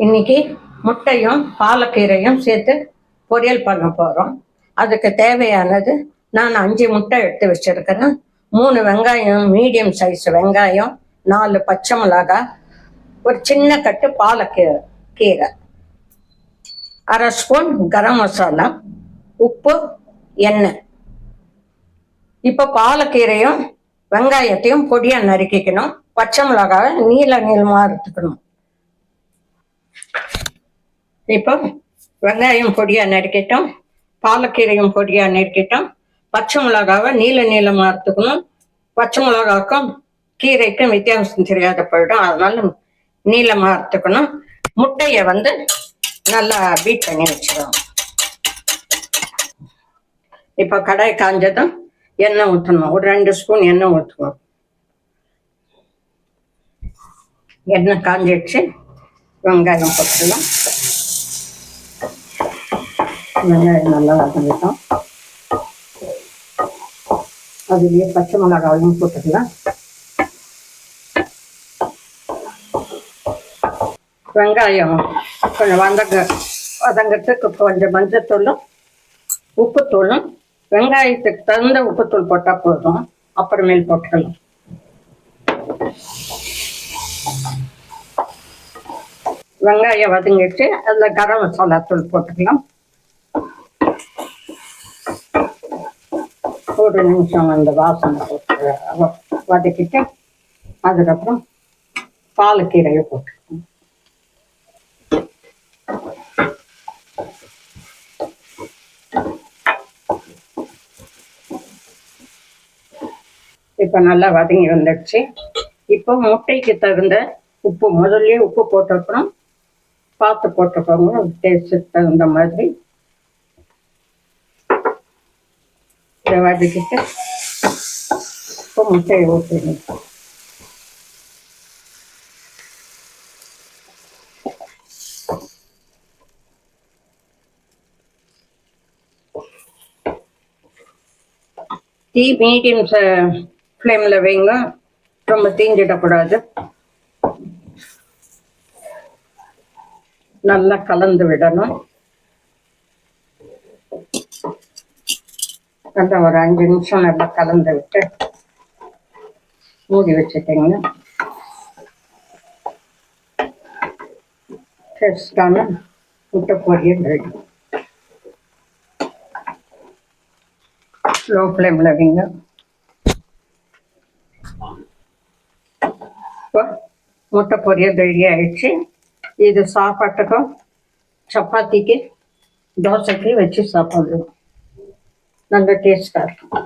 இன்னைக்கு முட்டையும் பாலக்கீரையும் சேர்த்து பொரியல் பண்ண போகிறோம். அதுக்கு தேவையானது நான் 5 முட்டை எடுத்து வச்சிருக்கிறேன். 3 வெங்காயம், மீடியம் சைஸ் வெங்காயம், 4 பச்சை மிளகாய், ஒரு சின்ன கட்டு பாலக்கீரை, அரை ஸ்பூன் கரம் மசாலா, உப்பு, எண்ணெய். இப்போ பாலக்கீரையும் வெங்காயத்தையும் பொடியாக நறுக்கிக்கணும். பச்சை மிளகாவை நீளமாக அறுத்துக்கணும். இப்போ வெங்காயம் பொடியாக நறுக்கிட்டோம், பாலக்கீரையும் பொடியாக நறுக்கிட்டோம். பச்சை மிளகாவை நீளமாக அறுத்துக்கணும். பச்சை மிளகாவுக்கும் கீரைக்கும் வித்தியாசம் தெரியாத போயிடும், அதனால நீளமாக அறுத்துக்கணும். முட்டையை நல்லா பீட் பண்ணி வச்சிடணும். இப்போ கடாய் காஞ்சதும் எண்ணெய் ஊற்றணும். ஒரு 2 ஸ்பூன் எண்ணெய் ஊற்றுவோம். எண்ணெய் காஞ்சிடுச்சு, வெங்காயம் போட்டுக்கலாம். வெங்காயம் நல்லா வதங்கிட்டோம். அதுலேயே பச்சை மிளகாவையும் போட்டுக்கலாம். வெங்காயம் கொஞ்சம் வதங்கிறதுக்கு கொஞ்சம் மஞ்சத்தூளும் உப்புத்தூளும், வெங்காயத்துக்கு தகுந்த உப்புத்தூள் போட்டால் போதும், அப்புறமேல் போட்டுக்கலாம். வெங்காயம் வதங்கிட்டு அதில் கரம் மசாலா தூள் போட்டுக்கலாம். ஒரு நிமிஷம் அந்த வாசனை போட்டு வதக்கிட்டு அதுக்கப்புறம் பாலக்கீரையை போட்டுக்கலாம். இப்போ நல்லா வதங்கி வந்துடுச்சு. இப்போ முட்டைக்கு தகுந்த உப்பு முதல்ல உப்பு போட்டிருக்கணும், பார்த்து போட்டுக்கோங்க டேஸ்ட்டுக்கு தகுந்த மாதிரி. இதை வதக்கிட்டு இப்போ முட்டையை ஊற்றிடணும். தீ மீடியம் ஃப்ளேமில் வைங்க, ரொம்ப தீஞ்சிடக்கூடாது. நல்லா கலந்து விடணும். நல்லா ஒரு 5 நிமிஷம் நல்லா கலந்து விட்டு மூடி வச்சுட்டீங்க. டேஸ்டான முட்டை பொரியல் ரெடி. ஸ்லோ ஃப்ளேமில் வைங்க. இப்போ முட்டை பொரியல் ரெடி ஆயிடுச்சு. இது சாப்பாட்டுக்கும் சப்பாத்திக்கு தோசைக்கு வச்சு சாப்பிடுவோம். நல்ல டேஸ்டாக இருக்கும்.